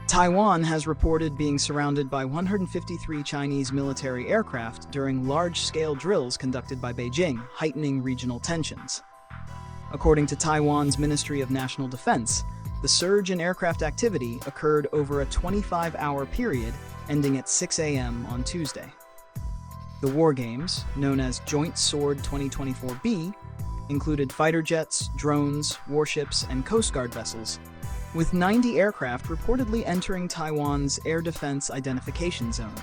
Taiwan has reported being surrounded by 153 Chinese military aircraft during large-scale drills conducted by Beijing, heightening regional tensions. According to Taiwan's Ministry of National Defense, the surge in aircraft activity occurred over a 25-hour period ending at 6 a.m. on Tuesday. The war games, known as Joint Sword 2024B, included fighter jets, drones, warships, and Coast Guard vessels, with 90 aircraft reportedly entering Taiwan's Air Defense Identification Zone.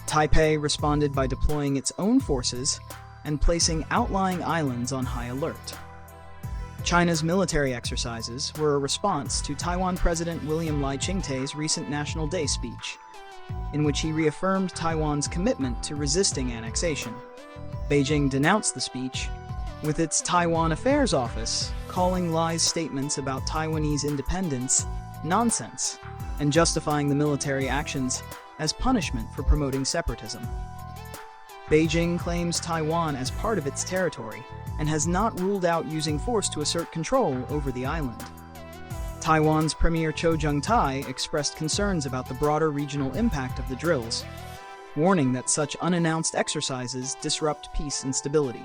Taipei responded by deploying its own forces and placing outlying islands on high alert. China's military exercises were a response to Taiwan President William Lai Ching-te's recent National Day speech, in which he reaffirmed Taiwan's commitment to resisting annexation. Beijing denounced the speech, with its Taiwan Affairs Office calling Lai's statements about Taiwanese independence nonsense and justifying the military actions as punishment for promoting separatism. Beijing claims Taiwan as part of its territory and has not ruled out using force to assert control over the island. Taiwan's Premier Cho Jung-tai expressed concerns about the broader regional impact of the drills, warning that such unannounced exercises disrupt peace and stability.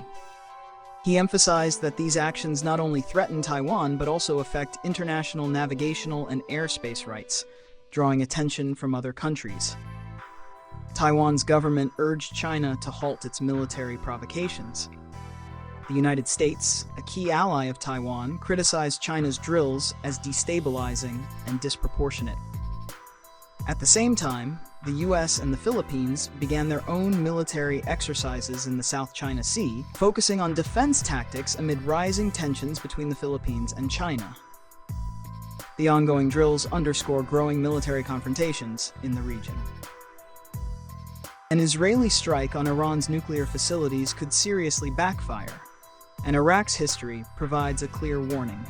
He emphasized that these actions not only threaten Taiwan but also affect international navigational and airspace rights, drawing attention from other countries. Taiwan's government urged China to halt its military provocations. The United States, a key ally of Taiwan, criticized China's drills as destabilizing and disproportionate. At the same time, the US and the Philippines began their own military exercises in the South China Sea, focusing on defense tactics amid rising tensions between the Philippines and China. The ongoing drills underscore growing military confrontations in the region. An Israeli strike on Iran's nuclear facilities could seriously backfire, and Iraq's history provides a clear warning.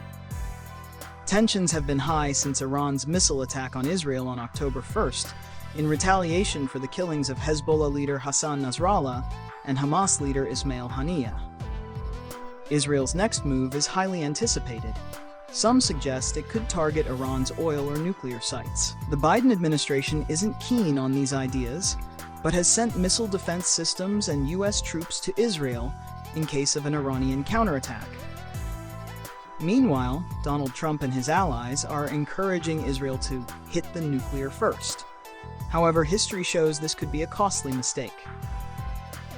Tensions have been high since Iran's missile attack on Israel on October 1st, in retaliation for the killings of Hezbollah leader Hassan Nasrallah and Hamas leader Ismail Haniyeh. Israel's next move is highly anticipated. Some suggest it could target Iran's oil or nuclear sites. The Biden administration isn't keen on these ideas, but has sent missile defense systems and US troops to Israel in case of an Iranian counterattack. Meanwhile, Donald Trump and his allies are encouraging Israel to hit the nuclear first. However, history shows this could be a costly mistake.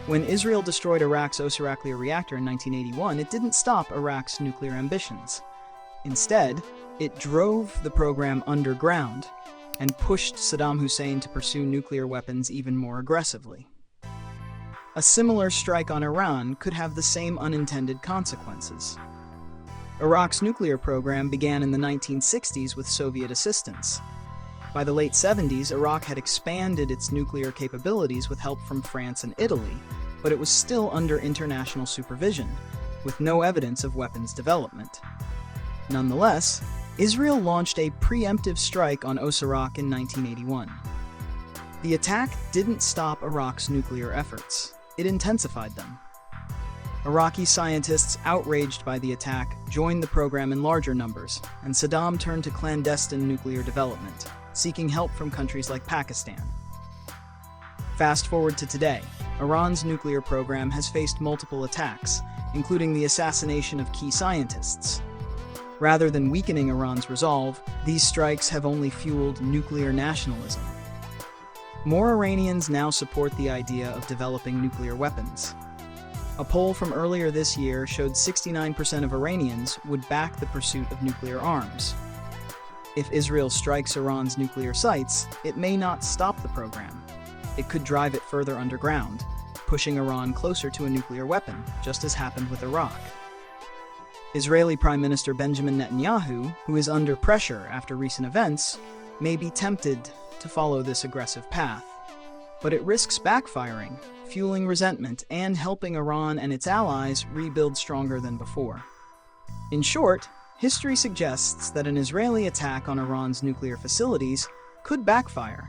When Israel destroyed Iraq's Osiraklia reactor in 1981, it didn't stop Iraq's nuclear ambitions. Instead, it drove the program underground and pushed Saddam Hussein to pursue nuclear weapons even more aggressively. A similar strike on Iran could have the same unintended consequences. Iraq's nuclear program began in the 1960s with Soviet assistance. By the late 70s, Iraq had expanded its nuclear capabilities with help from France and Italy, but it was still under international supervision, with no evidence of weapons development. Nonetheless, Israel launched a preemptive strike on Osirak in 1981. The attack didn't stop Iraq's nuclear efforts, it intensified them. Iraqi scientists outraged by the attack joined the program in larger numbers, and Saddam turned to clandestine nuclear development, seeking help from countries like Pakistan. Fast forward to today, Iran's nuclear program has faced multiple attacks, including the assassination of key scientists. Rather than weakening Iran's resolve, these strikes have only fueled nuclear nationalism. More Iranians now support the idea of developing nuclear weapons. A poll from earlier this year showed 69% of Iranians would back the pursuit of nuclear arms. If Israel strikes Iran's nuclear sites, it may not stop the program. It could drive it further underground, pushing Iran closer to a nuclear weapon, just as happened with Iraq. Israeli Prime Minister Benjamin Netanyahu, who is under pressure after recent events, may be tempted to follow this aggressive path. But it risks backfiring, fueling resentment, and helping Iran and its allies rebuild stronger than before. In short, history suggests that an Israeli attack on Iran's nuclear facilities could backfire,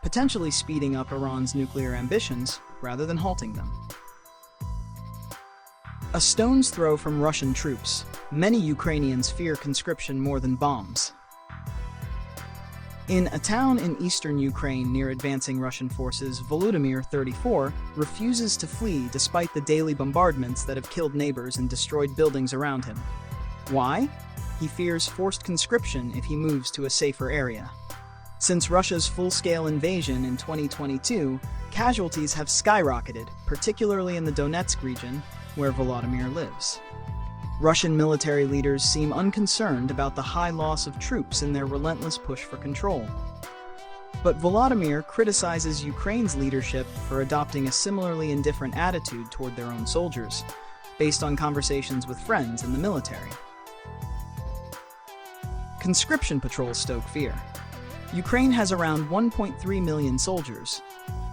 potentially speeding up Iran's nuclear ambitions rather than halting them. A stone's throw from Russian troops, many Ukrainians fear conscription more than bombs. In a town in eastern Ukraine near advancing Russian forces, Volodymyr, 34, refuses to flee despite the daily bombardments that have killed neighbors and destroyed buildings around him. Why? He fears forced conscription if he moves to a safer area. Since Russia's full-scale invasion in 2022, casualties have skyrocketed, particularly in the Donetsk region, where Volodymyr lives. Russian military leaders seem unconcerned about the high loss of troops in their relentless push for control. But Volodymyr criticizes Ukraine's leadership for adopting a similarly indifferent attitude toward their own soldiers, based on conversations with friends in the military. Conscription patrols stoke fear. Ukraine has around 1.3 million soldiers,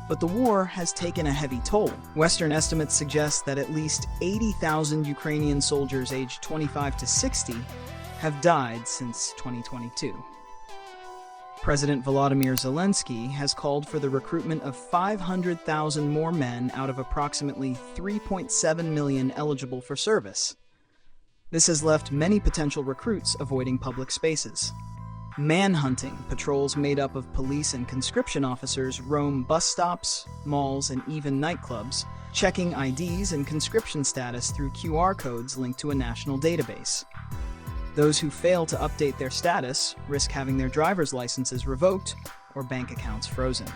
but the war has taken a heavy toll. Western estimates suggest that at least 80,000 Ukrainian soldiers aged 25 to 60 have died since 2022. President Volodymyr Zelensky has called for the recruitment of 500,000 more men out of approximately 3.7 million eligible for service. This has left many potential recruits avoiding public spaces. Manhunting patrols made up of police and conscription officers roam bus stops, malls, and even nightclubs, checking IDs and conscription status through QR codes linked to a national database. Those who fail to update their status risk having their driver's licenses revoked or bank accounts frozen.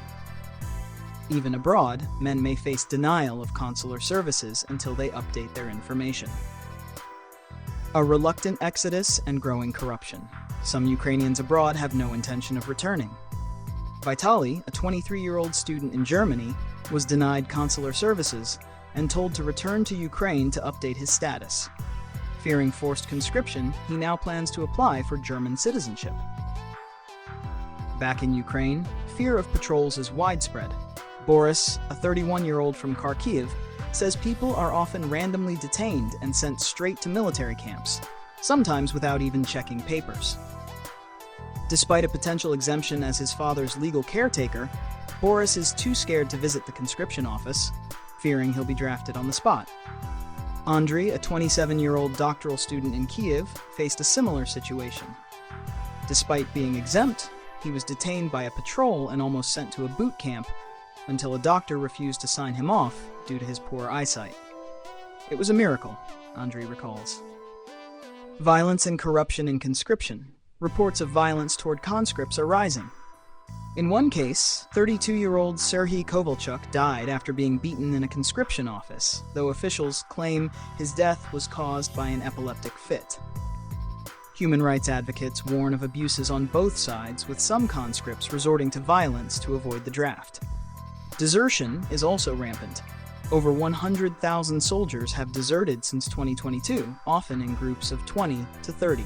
Even abroad, men may face denial of consular services until they update their information. A reluctant exodus and growing corruption. Some Ukrainians abroad have no intention of returning. Vitaly, a 23-year-old student in Germany, was denied consular services and told to return to Ukraine to update his status. Fearing forced conscription, he now plans to apply for German citizenship. Back in Ukraine, fear of patrols is widespread. Boris, a 31-year-old from Kharkiv, says people are often randomly detained and sent straight to military camps, sometimes without even checking papers. Despite a potential exemption as his father's legal caretaker, Boris is too scared to visit the conscription office, fearing he'll be drafted on the spot. Andriy, a 27-year-old doctoral student in Kyiv, faced a similar situation. Despite being exempt, he was detained by a patrol and almost sent to a boot camp until a doctor refused to sign him off due to his poor eyesight. It was a miracle, Andriy recalls. Violence and corruption in conscription. Reports of violence toward conscripts are rising. In one case, 32-year-old Serhiy Kovalchuk died after being beaten in a conscription office, though officials claim his death was caused by an epileptic fit. Human rights advocates warn of abuses on both sides, with some conscripts resorting to violence to avoid the draft. Desertion is also rampant. Over 100,000 soldiers have deserted since 2022, often in groups of 20 to 30.